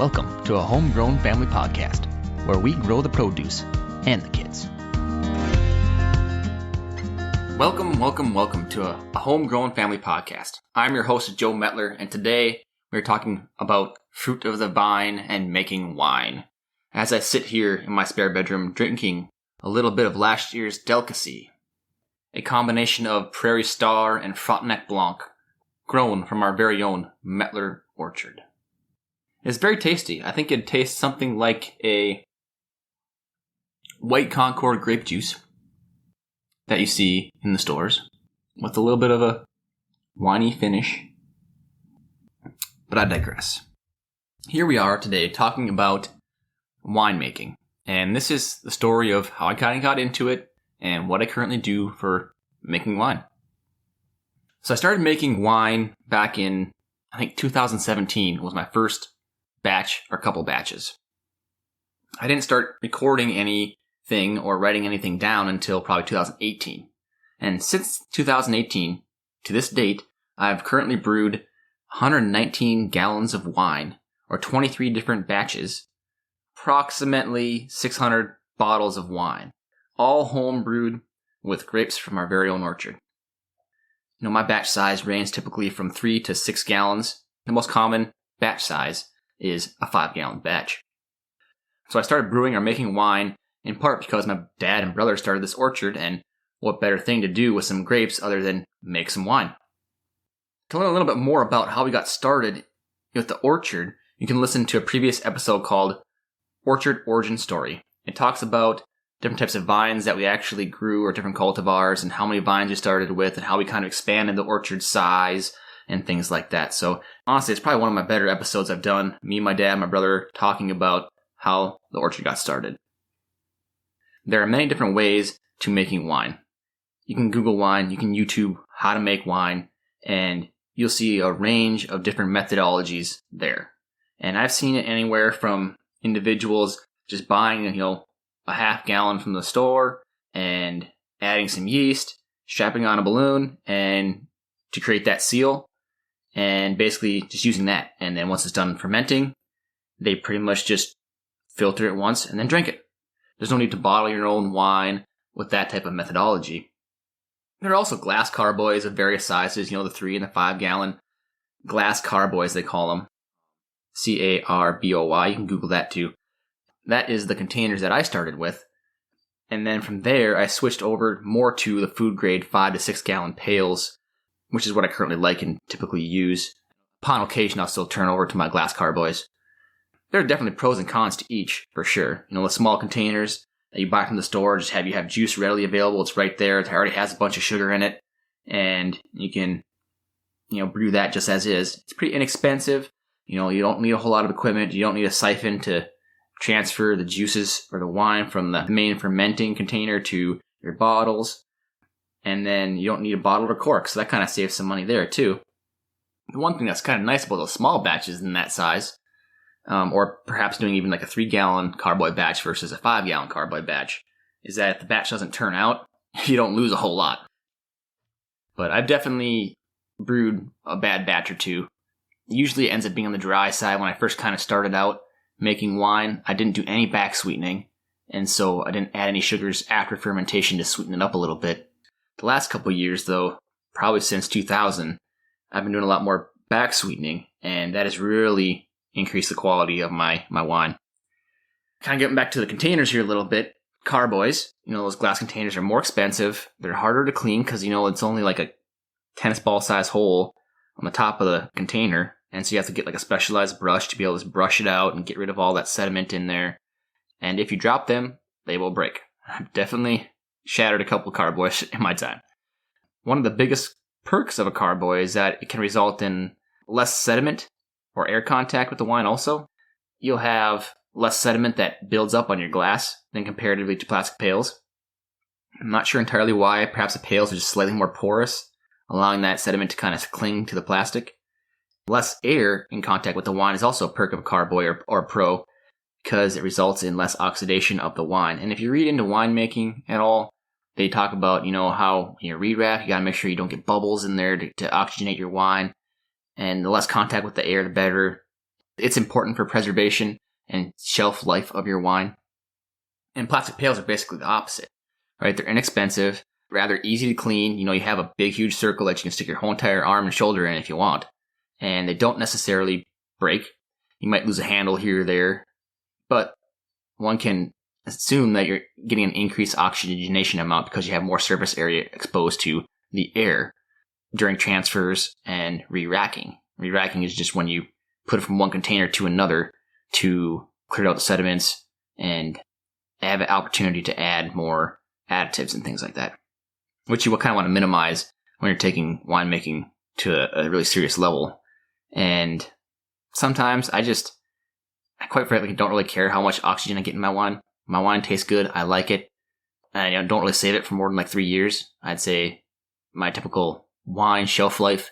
Welcome to a Homegrown Family Podcast, where we grow the produce and the kids. Welcome to a Homegrown Family Podcast. I'm your host, Joe Metler, and today we're talking about fruit of the vine and making wine. As I sit here in my spare bedroom drinking a little bit of last year's delicacy, a combination of Prairie Star and Frontenac Blanc, grown from our very own Metler orchard. It's very tasty. I think it tastes something like a white Concord grape juice that you see in the stores, with a little bit of a winey finish. But I digress. Here we are today talking about winemaking. And this is the story of how I kind of got into it and what I currently do for making wine. So I started making wine back in, I think 2017 was my first batch or couple batches. I didn't start recording anything or writing anything down until probably 2018. And since 2018 to this date, I've currently brewed 119 gallons of wine, or 23 different batches, approximately 600 bottles of wine, all home brewed with grapes from our very own orchard. You know, my batch size ranges typically from 3 to 6 gallons. The most common batch size is a 5-gallon batch. So I started brewing or making wine in part because my dad and brother started this orchard, and what better thing to do with some grapes other than make some wine. To learn a little bit more about how we got started with the orchard, you can listen to a previous episode called Orchard Origin Story. It talks about different types of vines that we actually grew, or different cultivars, and how many vines we started with, and how we kind of expanded the orchard size, and things like that. So honestly, it's probably one of my better episodes I've done. Me, my dad, my brother talking about how the orchard got started. There are many different ways to making wine. You can Google wine, you can YouTube how to make wine, and you'll see a range of different methodologies there. And I've seen it anywhere from individuals just buying, a half gallon from the store and adding some yeast, strapping on a balloon, and to create that seal, and basically just using that. And then once it's done fermenting, they pretty much just filter it once and then drink it. There's no need to bottle your own wine with that type of methodology. There are also glass carboys of various sizes, the 3 and the 5 gallon glass carboys, they call them. CARBOY. You can Google that too. That is the containers that I started with. And then from there, I switched over more to the food grade 5 to 6 gallon pails, which is what I currently like and typically use. Upon occasion, I'll still turn over to my glass carboys. There are definitely pros and cons to each, for sure. The small containers that you buy from the store just have juice readily available. It's right there. It already has a bunch of sugar in it. And you can, brew that just as is. It's pretty inexpensive. You don't need a whole lot of equipment. You don't need a siphon to transfer the juices or the wine from the main fermenting container to your bottles. And then you don't need a bottle or cork, so that kind of saves some money there too. The one thing that's kind of nice about those small batches in that size, or perhaps doing even like a 3-gallon carboy batch versus a 5-gallon carboy batch, is that if the batch doesn't turn out, you don't lose a whole lot. But I've definitely brewed a bad batch or two. Usually it ends up being on the dry side. When I first kind of started out making wine, I didn't do any back sweetening, and so I didn't add any sugars after fermentation to sweeten it up a little bit. The last couple of years, though, probably since 2000, I've been doing a lot more back sweetening, and that has really increased the quality of my wine. Kind of getting back to the containers here a little bit, carboys, those glass containers are more expensive. They're harder to clean because, it's only like a tennis ball size hole on the top of the container, and so you have to get like a specialized brush to be able to brush it out and get rid of all that sediment in there. And if you drop them, they will break. I've definitely shattered a couple of carboys in my time. One of the biggest perks of a carboy is that it can result in less sediment or air contact with the wine also. You'll have less sediment that builds up on your glass than comparatively to plastic pails. I'm not sure entirely why. Perhaps the pails are just slightly more porous, allowing that sediment to kind of cling to the plastic. Less air in contact with the wine is also a perk of a carboy or a pro, because it results in less oxidation of the wine. And if you read into winemaking at all, they talk about, how in your re-rack, you got to make sure you don't get bubbles in there to oxygenate your wine. And the less contact with the air, the better. It's important for preservation and shelf life of your wine. And plastic pails are basically the opposite, right? They're inexpensive, rather easy to clean. You have a big, huge circle that you can stick your whole entire arm and shoulder in if you want. And they don't necessarily break. You might lose a handle here or there, but one can assume that you're getting an increased oxygenation amount because you have more surface area exposed to the air during transfers and re-racking. Re-racking is just when you put it from one container to another to clear out the sediments and have an opportunity to add more additives and things like that, which you will kind of want to minimize when you're taking winemaking to a really serious level. And sometimes I quite frankly don't really care how much oxygen I get in my wine. My wine tastes good. I like it. And I don't really save it for more than like 3 years. I'd say my typical wine shelf life,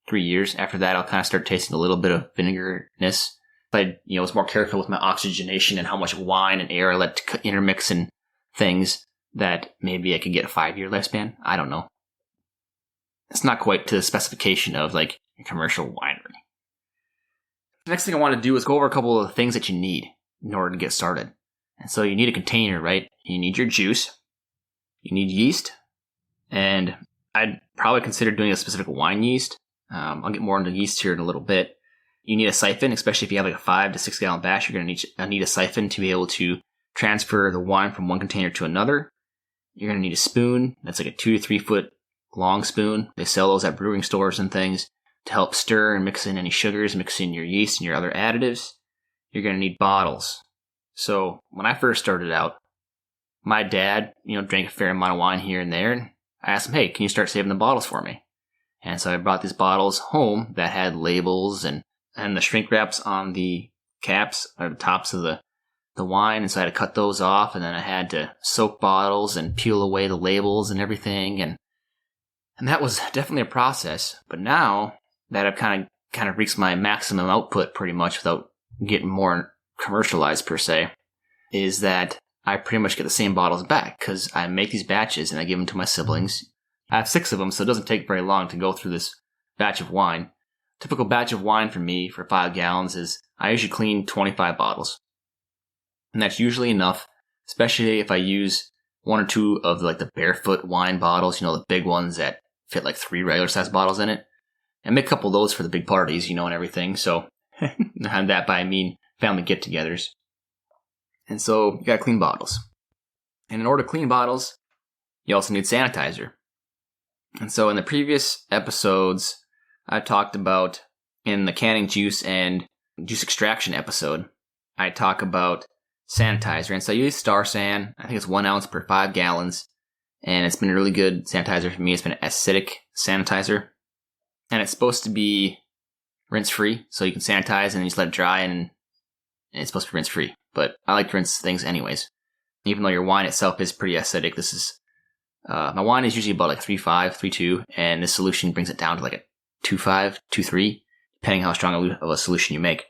3 years. After that, I'll kind of start tasting a little bit of vinegarness. But I was more careful with my oxygenation and how much wine and air I let intermix and things, that maybe I could get a 5-year lifespan. I don't know. It's not quite to the specification of like a commercial winery. The next thing I want to do is go over a couple of the things that you need in order to get started. And so you need a container, right? You need your juice. You need yeast. And I'd probably consider doing a specific wine yeast. I'll get more into yeast here in a little bit. You need a siphon, especially if you have like a 5 to 6 gallon batch. You're going to need a siphon to be able to transfer the wine from one container to another. You're going to need a spoon. That's like a 2 to 3 foot long spoon. They sell those at brewing stores and things to help stir and mix in any sugars, mix in your yeast and your other additives. You're going to need bottles. So when I first started out, my dad, drank a fair amount of wine here and there. And I asked him, hey, can you start saving the bottles for me? And so I brought these bottles home that had labels and the shrink wraps on the caps or the tops of the wine. And so I had to cut those off, and then I had to soak bottles and peel away the labels and everything. And that was definitely a process. But now that I've kind of reached my maximum output pretty much without getting more commercialized per se, is that I pretty much get the same bottles back because I make these batches and I give them to my siblings. I have 6 of them, so it doesn't take very long to go through this batch of wine. Typical batch of wine for me for 5 gallons is I usually clean 25 bottles. And that's usually enough, especially if I use 1 or 2 of like the Barefoot wine bottles, the big ones that fit like 3 regular size bottles in it. And make a couple of those for the big parties, and everything. So, and that by I mean family get-togethers. And so you gotta clean bottles. And in order to clean bottles, you also need sanitizer. And so in the previous episodes, I talked about, in the canning juice and juice extraction episode, I talk about sanitizer. And so I use Star San. I think it's 1 ounce per 5 gallons. And it's been a really good sanitizer for me. It's been an acidic sanitizer. And it's supposed to be rinse-free. So you can sanitize and then you just let it dry, and it's supposed to be rinse-free. But I like to rinse things anyways. Even though your wine itself is pretty acidic, this is... my wine is usually about like 3.5, 3.2, and this solution brings it down to like a 2.5, 2.3, depending how strong of a solution you make.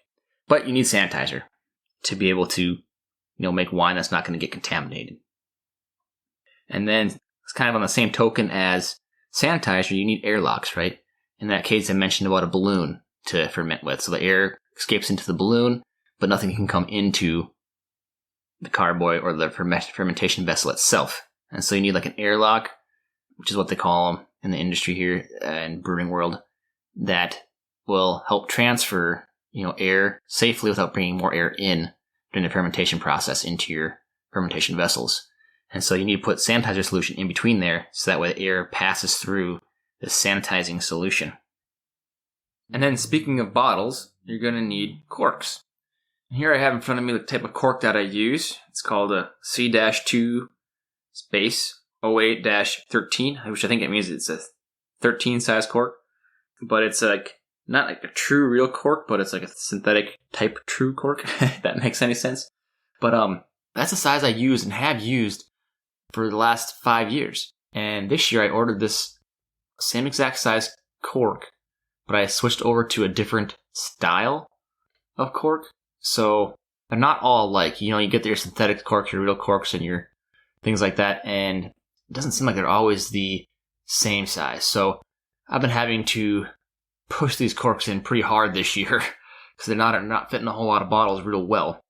But you need sanitizer to be able to, make wine that's not going to get contaminated. And then it's kind of on the same token as sanitizer, you need airlocks, right? In that case, I mentioned about a balloon to ferment with. So the air escapes into the balloon, but nothing can come into the carboy or the fermentation vessel itself. And so you need like an airlock, which is what they call them in the industry here and brewing world, that will help transfer, air safely without bringing more air in during the fermentation process into your fermentation vessels. And so you need to put sanitizer solution in between there so that way the air passes through the sanitizing solution. And then speaking of bottles, you're going to need corks. And here I have in front of me the type of cork that I use. It's called a C-2 space 08-13, which I think it means it's a 13 size cork. But it's like not like a true real cork, but it's like a synthetic type true cork, if that makes any sense. But that's the size I use and have used for the last 5 years. And this year I ordered this same exact size cork, but I switched over to a different style of cork. So they're not all alike. You get your synthetic corks, your real corks, and your things like that, and it doesn't seem like they're always the same size. So I've been having to push these corks in pretty hard this year because they're not fitting a whole lot of bottles real well,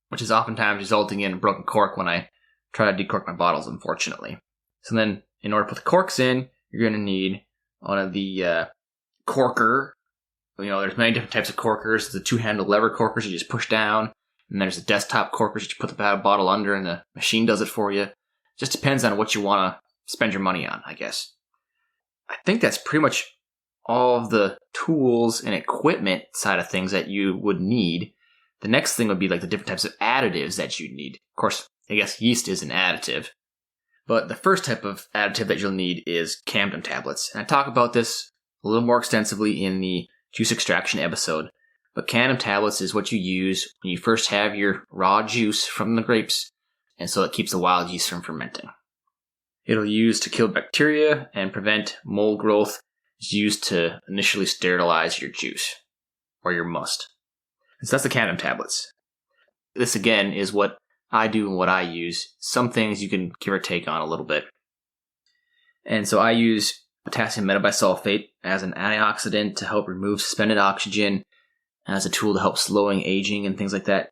which is oftentimes resulting in a broken cork when I try to decork my bottles, unfortunately. So then, in order to put the corks in, you're going to need one of the corker. There's many different types of corkers. The two-handled lever corkers you just push down, and there's the desktop corkers that you put the bottle under, and the machine does it for you. Just depends on what you want to spend your money on, I guess. I think that's pretty much all of the tools and equipment side of things that you would need. The next thing would be like the different types of additives that you'd need. Of course, I guess yeast is an additive. But the first type of additive that you'll need is Camden tablets. And I talk about this a little more extensively in the juice extraction episode. But Camden tablets is what you use when you first have your raw juice from the grapes, and so it keeps the wild yeast from fermenting. It'll use to kill bacteria and prevent mold growth. It's used to initially sterilize your juice or your must. So that's the Camden tablets. This again is what I do and what I use. Some things you can give or take on a little bit. And so I use potassium metabisulfate as an antioxidant to help remove suspended oxygen, as a tool to help slowing aging and things like that.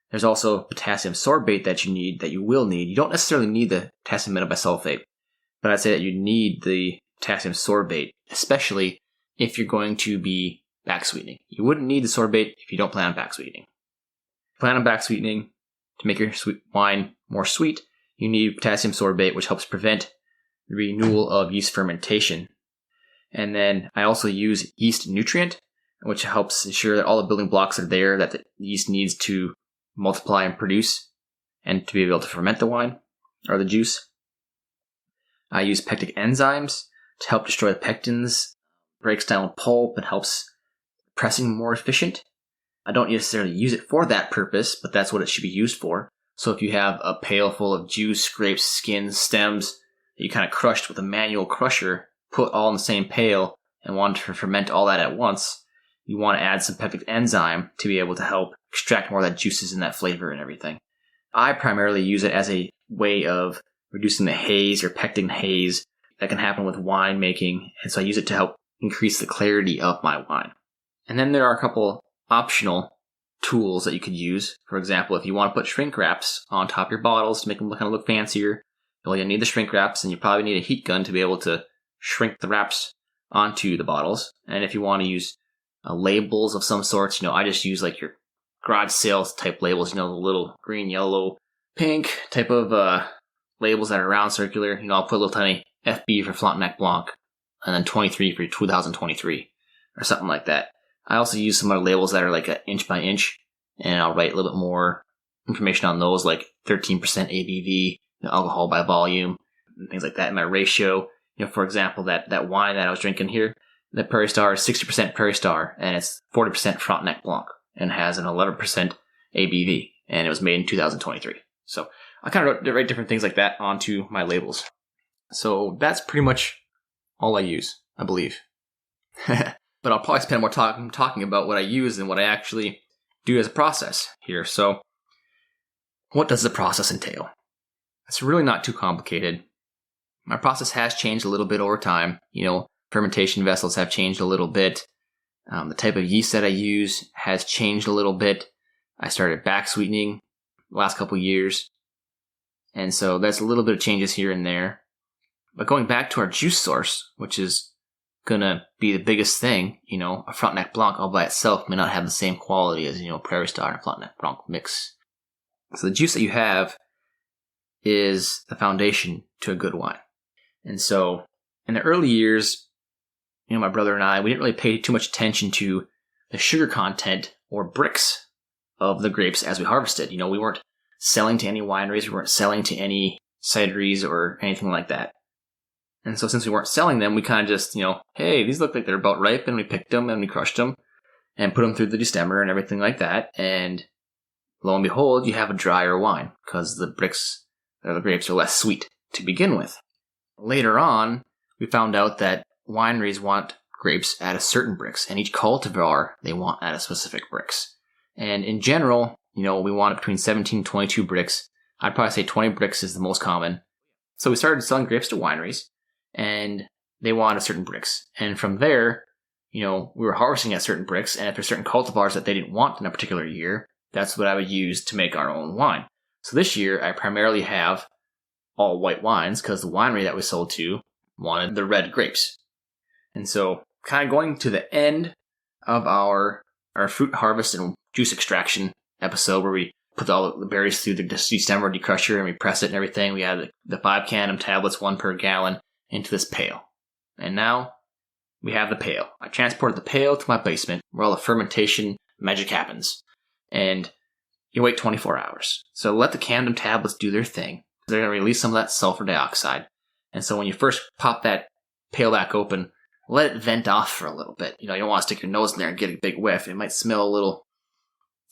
There's also potassium sorbate that you will need. You don't necessarily need the potassium metabisulfate, but I'd say that you need the potassium sorbate, especially if you're going to be back sweetening. You wouldn't need the sorbate if you don't plan on back sweetening. If you plan on back sweetening to make your wine more sweet, you need potassium sorbate, which helps prevent the renewal of yeast fermentation. And then I also use yeast nutrient, which helps ensure that all the building blocks are there that the yeast needs to multiply and produce and to be able to ferment the wine or the juice. I use pectic enzymes to help destroy the pectins, breaks down pulp, and helps pressing more efficient. I don't necessarily use it for that purpose, but that's what it should be used for. So if you have a pail full of juice, grapes, skins, stems that you kind of crushed with a manual crusher, put all in the same pail, and want to ferment all that at once, you want to add some pectic enzyme to be able to help extract more of that juices and that flavor and everything. I primarily use it as a way of reducing the haze or pectin haze that can happen with wine making, and so I use it to help increase the clarity of my wine. And then there are a couple optional tools that you could use. For example, if you want to put shrink wraps on top of your bottles to make them kind of look fancier, you'll need the shrink wraps, and you probably need a heat gun to be able to shrink the wraps onto the bottles. And if you want to use labels of some sorts, I just use like your garage sales type labels, the little green, yellow, pink type of labels that are round circular. I'll put a little tiny FB for Frontenac Blanc and then 23 for 2023 or something like that. I also use some other labels that are like an inch by inch, and I'll write a little bit more information on those, like 13% ABV, alcohol by volume, and things like that in my ratio. For example, that wine that I was drinking here, the Prairie Star is 60% Prairie Star, and it's 40% Frontenac Blanc, and has an 11% ABV, and it was made in 2023. So I kind of write different things like that onto my labels. So that's pretty much all I use, I believe. But I'll probably spend more time talking about what I use and what I actually do as a process here. So what does the process entail? It's really not too complicated. My process has changed a little bit over time. Fermentation vessels have changed a little bit. The type of yeast that I use has changed a little bit. I started back sweetening the last couple years. And so there's a little bit of changes here and there. But going back to our juice source, which is going to be the biggest thing, a Frontenac Blanc all by itself may not have the same quality as, Prairie Star and Frontenac Blanc mix. So the juice that you have is the foundation to a good wine. And so in the early years, my brother and I, we didn't really pay too much attention to the sugar content or bricks of the grapes as we harvested. We weren't selling to any wineries, we weren't selling to any cideries or anything like that. And so since we weren't selling them, we kind of just, hey, these look like they're about ripe, and we picked them and we crushed them and put them through the destemmer and everything like that. And lo and behold, you have a drier wine because the bricks or the grapes are less sweet to begin with. Later on, we found out that wineries want grapes at a certain bricks, and each cultivar they want at a specific bricks. And in general, we want it between 17 and 22 bricks. I'd probably say 20 bricks is the most common. So we started selling grapes to wineries, and they want a certain bricks. And from there, we were harvesting at certain bricks, and if there's certain cultivars that they didn't want in a particular year, that's what I would use to make our own wine. So this year, I primarily have all white wines because the winery that we sold to wanted the red grapes. And so kind of going to the end of our fruit harvest and juice extraction episode where we put all the berries through the December decrusher and we press it and everything. We add the 5 Canum tablets, 1 per gallon, into this pail. And now we have the pail. I transported the pail to my basement where all the fermentation magic happens. And you wait 24 hours. So let the Canum tablets do their thing. They're going to release some of that sulfur dioxide. And so when you first pop that pail back open, let it vent off for a little bit. You don't want to stick your nose in there and get a big whiff. It might smell a little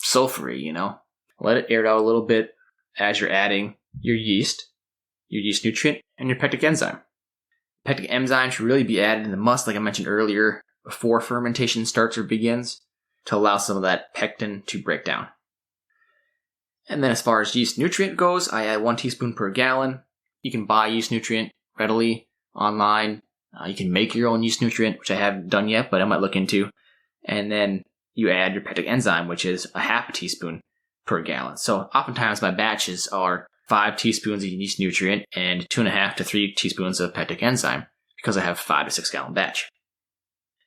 sulfury, Let it air out a little bit as you're adding your yeast nutrient, and your pectic enzyme. Pectic enzyme should really be added in the must, like I mentioned earlier, before fermentation starts or begins, to allow some of that pectin to break down. And then as far as yeast nutrient goes, I add 1 teaspoon per gallon. You can buy yeast nutrient readily online. You can make your own yeast nutrient, which I haven't done yet, but I might look into. And then you add your pectic enzyme, which is a half a teaspoon per gallon. So oftentimes my batches are 5 teaspoons of yeast nutrient and 2.5 to 3 teaspoons of pectic enzyme because I have 5 to 6 gallon batch.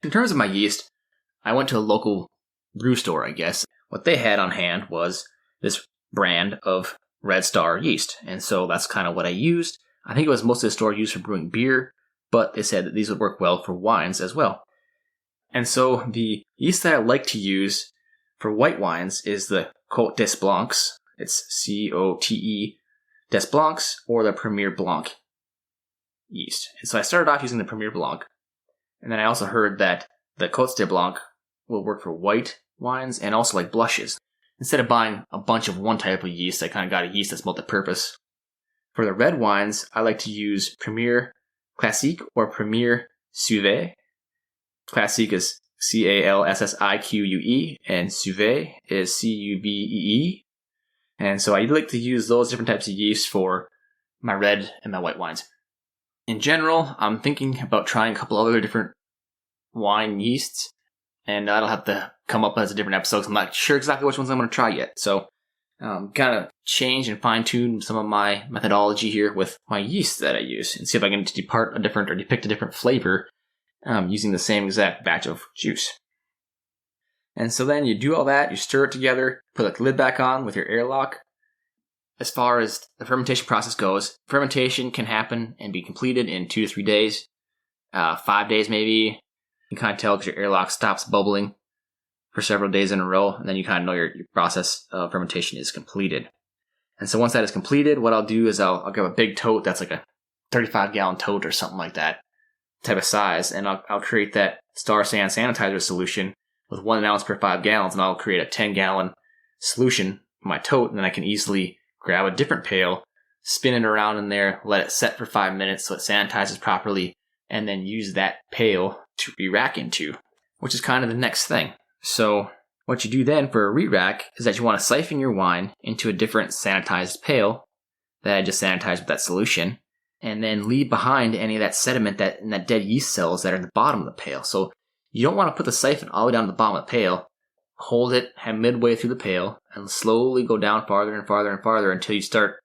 In terms of my yeast, I went to a local brew store, I guess. What they had on hand was this brand of Red Star yeast. And so that's kind of what I used. I think it was mostly a store used for brewing beer, but they said that these would work well for wines as well. And so the yeast that I like to use for white wines is the Côte des Blancs. It's COTE des Blancs, or the Premier Blanc yeast. And so I started off using the Premier Blanc. And then I also heard that the Côte des Blancs will work for white wines and also like blushes. Instead of buying a bunch of one type of yeast, I kind of got a yeast that's multi-purpose. For the red wines, I like to use Premier Classique or Premier Cuvée. Classique is Calssique, and Cuvée is Cubee. And so I like to use those different types of yeast for my red and my white wines. In general, I'm thinking about trying a couple other different wine yeasts, and that'll have to come up as a different episode. I'm not sure exactly which ones I'm going to try yet. So kind of change and fine-tune some of my methodology here with my yeast that I use and see if I can depict a different flavor using the same exact batch of juice. And so then you do all that, you stir it together, put the lid back on with your airlock. As far as the fermentation process goes, fermentation can happen and be completed in 2 to 3 days, 5 days maybe. You can kind of tell because your airlock stops bubbling for several days in a row, and then you kind of know your process of fermentation is completed. And so once that is completed, what I'll do is I'll grab a big tote that's like a 35-gallon tote or something like that type of size, and I'll create that Star San sanitizer solution with 1 ounce per 5 gallons, and I'll create a 10-gallon solution in my tote, and then I can easily grab a different pail, spin it around in there, let it set for 5 minutes so it sanitizes properly, and then use that pail to re-rack into, which is kind of the next thing. So what you do then for a re-rack is that you want to siphon your wine into a different sanitized pail that I just sanitized with that solution, and then leave behind any of that sediment and that dead yeast cells that are in the bottom of the pail. So you don't want to put the siphon all the way down to the bottom of the pail, hold it midway through the pail, and slowly go down farther and farther and farther until you start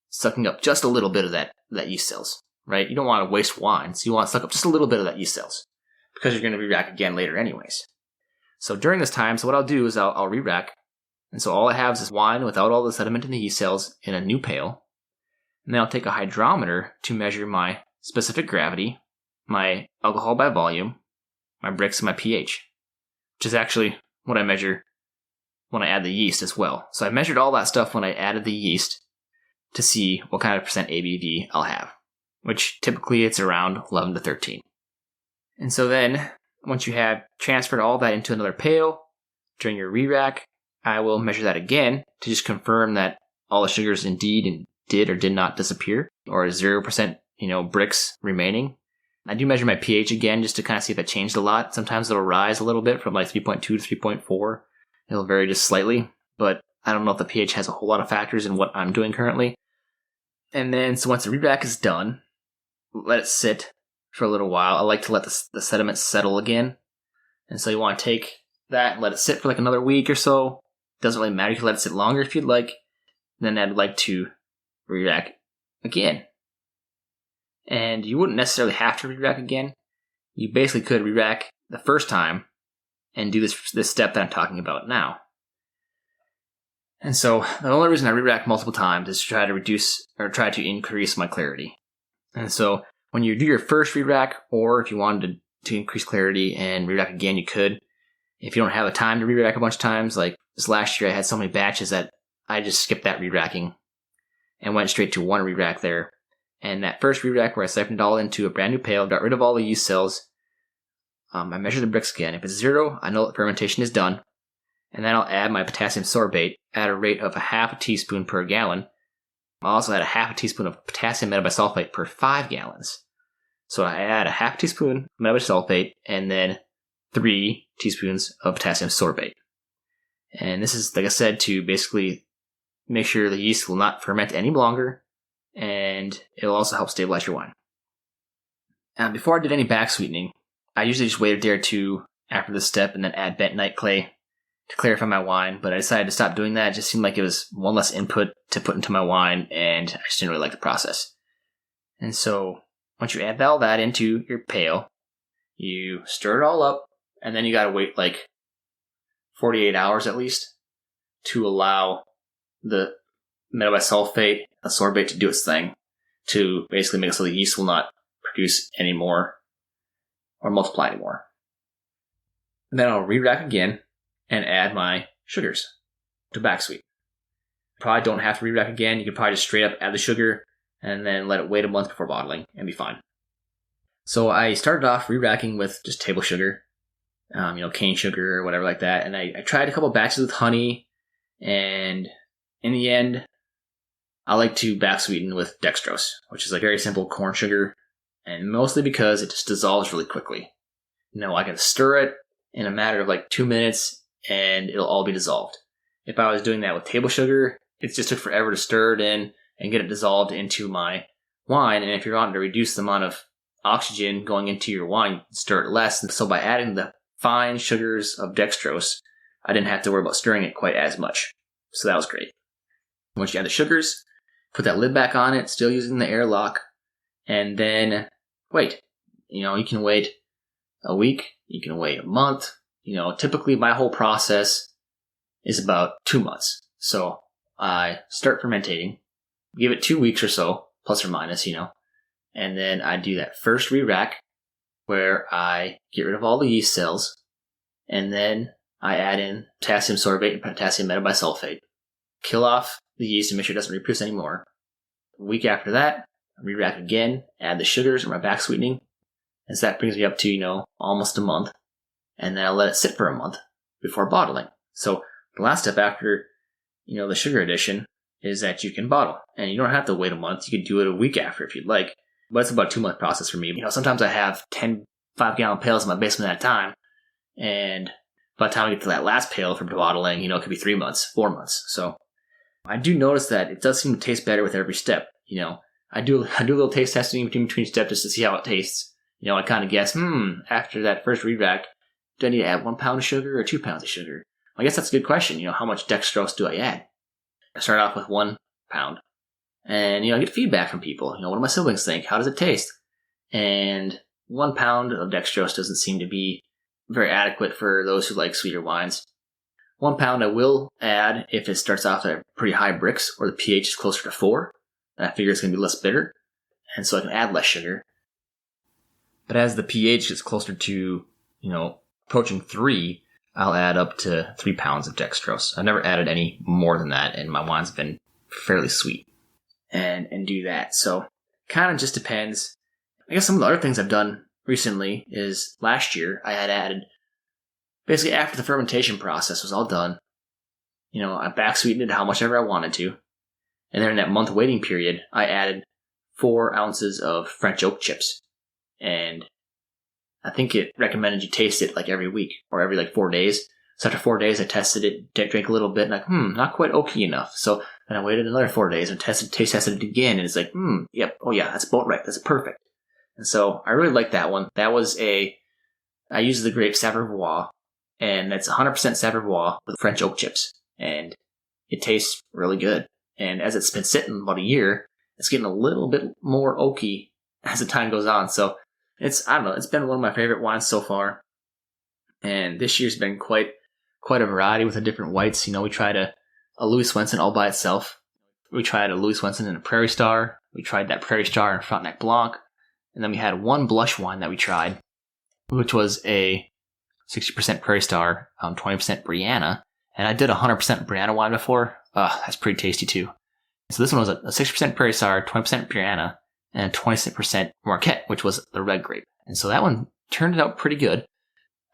sucking up just a little bit of that yeast cells, right? You don't want to waste wine, so you want to suck up just a little bit of that yeast cells because you're going to re-rack again later anyways. So during this time, so what I'll do is I'll re-rack. And so all I have is this wine without all the sediment in the yeast cells in a new pail. And then I'll take a hydrometer to measure my specific gravity, my alcohol by volume, my Brix, and my pH, which is actually what I measure when I add the yeast as well. So I measured all that stuff when I added the yeast to see what kind of percent ABV I'll have, which typically it's around 11 to 13. And so then, once you have transferred all that into another pail during your re-rack, I will measure that again to just confirm that all the sugars indeed did or did not disappear, or 0%, Brix remaining. I do measure my pH again just to kind of see if it changed a lot. Sometimes it'll rise a little bit from like 3.2 to 3.4. It'll vary just slightly, but I don't know if the pH has a whole lot of factors in what I'm doing currently. And then, so once the re-rack is done, let it sit for a little while. I like to let the sediment settle again And so you want to take that and let it sit for like another week or so. Doesn't really matter. You can let it sit longer if you'd like. Then I'd like to re-rack again. And you wouldn't necessarily have to re-rack again. You basically could re-rack the first time and do this step that I'm talking about now. And so the only reason I re-rack multiple times is to try to reduce or try to increase my clarity. And so when you do your first re-rack, or if you wanted to increase clarity and re-rack again, you could. If you don't have the time to re-rack a bunch of times, like this last year I had so many batches that I just skipped that re-racking and went straight to one re-rack there. And that first re-rack where I siphoned it all into a brand new pail, got rid of all the yeast cells, I measure the Brix again. If it's 0, I know that fermentation is done. And then I'll add my potassium sorbate at a rate of a half a teaspoon per gallon. I'll also add a half a teaspoon of potassium metabisulfite per 5 gallons. So I add a half teaspoon metabisulfite and then 3 teaspoons of potassium sorbate. And this is, like I said, to basically make sure the yeast will not ferment any longer, and it'll also help stabilize your wine. Before I did any back sweetening, I usually just wait a day or two after this step and then add bentonite clay to clarify my wine, but I decided to stop doing that. It just seemed like it was one less input to put into my wine, and I just didn't really like the process. And so once you add all that into your pail, you stir it all up, and then you gotta wait like 48 hours at least to allow the metabisulfite, the sorbate, to do its thing, to basically make it so the yeast will not produce any more or multiply anymore. And then I'll re-rack again and add my sugars to back sweet. Probably don't have to re-rack again. You could probably just straight up add the sugar and then let it wait a month before bottling and be fine. So I started off re-racking with just table sugar, cane sugar or whatever like that. And I tried a couple batches with honey, and in the end, I like to back sweeten with dextrose, which is like very simple corn sugar, and mostly because it just dissolves really quickly. I can stir it in a matter of like 2 minutes and it'll all be dissolved. If I was doing that with table sugar, it just took forever to stir it in and get it dissolved into my wine. And if you're wanting to reduce the amount of oxygen going into your wine, stir it less. And so by adding the fine sugars of dextrose, I didn't have to worry about stirring it quite as much. So that was great. Once you add the sugars, put that lid back on it, still using the airlock, and then wait. You can wait a week, you can wait a month. Typically my whole process is about 2 months. So I start fermentating, give it 2 weeks or so, plus or minus, and then I do that first re-rack where I get rid of all the yeast cells, and then I add in potassium sorbate and potassium metabisulfate, kill off the yeast and make sure it doesn't reproduce anymore. A week after that, I re-rack again, add the sugars or my back sweetening, and so that brings me up to, almost a month, and then I'll let it sit for a month before bottling. So the last step after, the sugar addition is that you can bottle, and you don't have to wait a month. You could do it a week after if you'd like, but it's about a 2-month process for me. Sometimes I have 10 5-gallon pails in my basement at a time, and by the time I get to that last pail for bottling, it could be 3 months, 4 months. So I do notice that it does seem to taste better with every step. I do a little taste testing between steps just to see how it tastes. I kind of guess, after that first re-rack, do I need to add 1 pound of sugar or 2 pounds of sugar? I guess that's a good question. How much dextrose do I add? I start off with 1 pound. And, I get feedback from people. What do my siblings think? How does it taste? And 1 pound of dextrose doesn't seem to be very adequate for those who like sweeter wines. 1 pound I will add if it starts off at a pretty high Brix or the pH is closer to 4. And I figure it's going to be less bitter. And so I can add less sugar. But as the pH gets closer to, approaching 3, I'll add up to 3 pounds of dextrose. I've never added any more than that, and my wine's been fairly sweet. And do that. So kind of just depends. I guess some of the other things I've done recently is last year I had added, basically after the fermentation process was all done, I back sweetened it how much ever I wanted to. And then in that month waiting period, I added 4 ounces of French oak chips. And I think it recommended you taste it like every week or every 4 days. So after 4 days, I tested it, drank a little bit, and not quite oaky enough. So then I waited another 4 days and taste tested it again, and it's like, yep, oh yeah, that's about right, that's perfect. And so I really liked that one. That was a I use the grape Savoie, and that's 100% Savoie with French oak chips, and it tastes really good. And as it's been sitting about a year, it's getting a little bit more oaky as the time goes on. So it's been one of my favorite wines so far. And this year's been quite a variety with the different whites. We tried a Louis Swenson all by itself. We tried a Louis Swenson and a Prairie Star. We tried that Prairie Star and Frontenac Blanc. And then we had one blush wine that we tried, which was a 60% Prairie Star, 20% Brianna. And I did a 100% Brianna wine before. That's pretty tasty too. So this one was a 60% Prairie Star, 20% Brianna, and 26% Marquette, which was the red grape. And so that one turned out pretty good.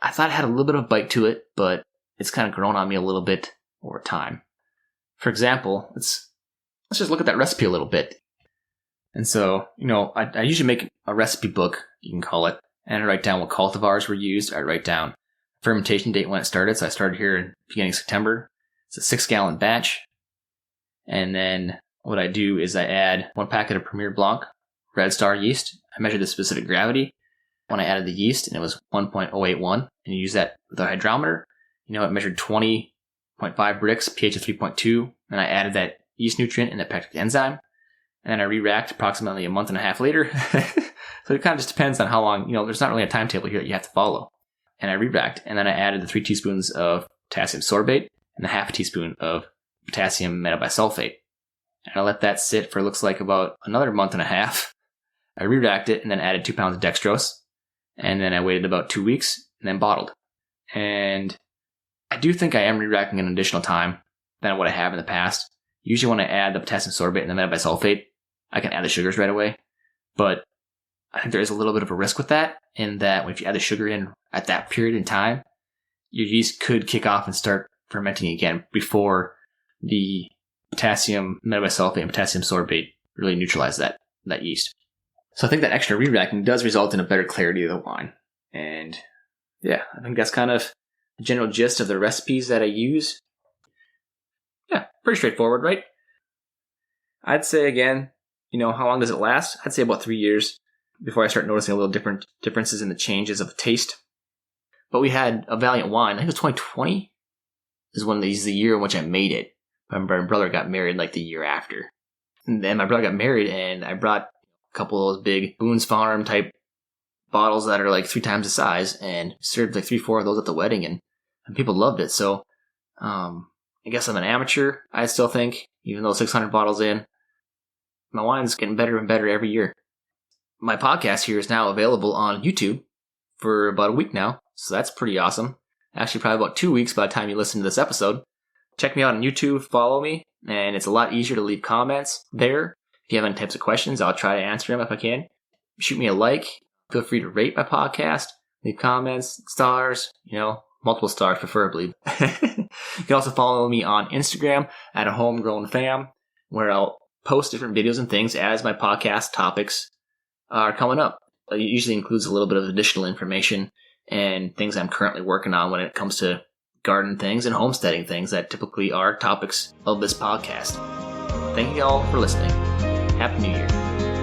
I thought it had a little bit of bite to it, but it's kind of grown on me a little bit over time. For example, let's just look at that recipe a little bit. And so, I usually make a recipe book, you can call it, and I write down what cultivars were used. I write down fermentation date when it started. So I started here in beginning of September. It's a 6-gallon batch. And then what I do is I add 1 packet of Premier Blanc Red Star yeast. I measured the specific gravity when I added the yeast, and it was 1.081. And you use that with a hydrometer. It measured 20.5 Brix, pH of 3.2. And I added that yeast nutrient and the pectic enzyme. And then I re-racked approximately a month and a half later. So it kind of just depends on how long, there's not really a timetable here that you have to follow. And I re-racked, and then I added the 3 teaspoons of potassium sorbate and the half a teaspoon of potassium metabisulfate. And I let that sit for looks like about another month and a half. I re-racked it and then added 2 pounds of dextrose. And then I waited about 2 weeks and then bottled. And I do think I am re-racking an additional time than what I have in the past. Usually when I add the potassium sorbate and the metabisulfate, I can add the sugars right away. But I think there is a little bit of a risk with that, in that if you add the sugar in at that period in time, your yeast could kick off and start fermenting again before the potassium metabisulfate and potassium sorbate really neutralize that yeast. So I think that extra re-racking does result in a better clarity of the wine. And yeah, I think that's kind of the general gist of the recipes that I use. Yeah, pretty straightforward, right? I'd say again, how long does it last? I'd say about 3 years before I start noticing a little different differences in the changes of taste. But we had a Valiant wine, I think it was 2020, is the year in which I made it. My brother got married like the year after. And then my brother got married, and I brought a couple of those big Boone's Farm type bottles that are like 3 times the size, and served like 3-4 of those at the wedding, and people loved it. So I guess I'm an amateur, I still think, even though 600 bottles in. My wine's getting better and better every year. My podcast here is now available on YouTube for about a week now, so that's pretty awesome. Actually, probably about 2 weeks by the time you listen to this episode. Check me out on YouTube, follow me, and it's a lot easier to leave comments there. If you have any types of questions, I'll try to answer them if I can. Shoot me a like. Feel free to rate my podcast, leave comments, stars, multiple stars preferably. You can also follow me on Instagram at A Homegrown Fam, where I'll post different videos and things as my podcast topics are coming up. It usually includes a little bit of additional information and things I'm currently working on when it comes to garden things and homesteading things that typically are topics of this podcast. Thank you all for listening. Happy New Year.